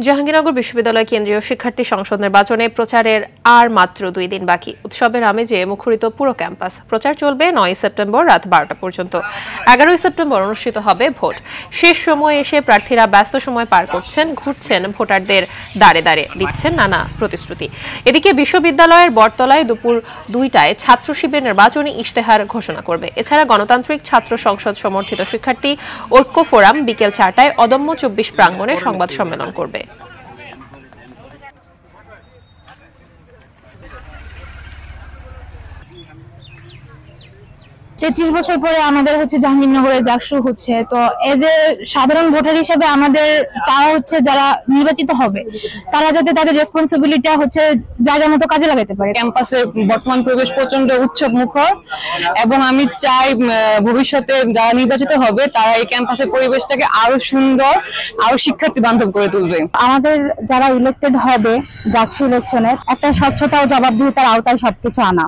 জাহাঙ্গীরনগর বিশ্ববিদ্যালয় কেন্দ্রীয় শিক্ষার্থী সংসদ নির্বাচনে প্রচারের আর মাত্র 2 দিন বাকি। উৎসবের আমেজে মুখরিত পুরো ক্যাম্পাস। প্রচার চলবে 9 সেপ্টেম্বর রাত 12টা পর্যন্ত। 11 সেপ্টেম্বর অনুষ্ঠিত হবে ভোট। শেষ সময়ে এসে প্রার্থীরা ব্যস্ত সময় পার করছেন, ঘুরছেন ভোটারদের দাঁড়ে দাঁড়ে, দিচ্ছেন নানা প্রতিশ্রুতি। এদিকে বিশ্ববিদ্যালয়ের বটতলায় দুপুর 2টায় ছাত্র শিবির নির্বাচনী ইশতেহার ঘোষণা করবে। এছাড়া গণতান্ত্রিক ছাত্র সংসদ সমর্থিত শিক্ষার্থী ঐক্য ফোরাম বিকেল 4টায় অদম্য 24 প্রাঙ্গণে সংবাদ সম্মেলন করবে। 33 বছর পরে আমাদের জাহাঙ্গীরনগরে জাকসু হচ্ছে, তো এজ এ সাধারণ ভোটার হিসেবে আমাদের চাওয়া হচ্ছে যারা নির্বাচিত হবে তারা যাতে তাদের রেসপন্সিবিলিটি জায়গা মতো কাজে লাগাতে পারে। ক্যাম্পাসের বর্তমান পরিবেশ প্রচন্ড উৎসব মুখর এবং আমি চাই ভবিষ্যতে যারা নির্বাচিত হবে তারা এই ক্যাম্পাসের পরিবেশটাকে আরো সুন্দর, আরো শিক্ষার্থী বান্ধব করে তুলবে। আমাদের যারা ইলেক্টেড হবে জাকসু ইলেকশনে একটা স্বচ্ছতা ও জবাবদিহিতার আওতায় সবকিছু আনা।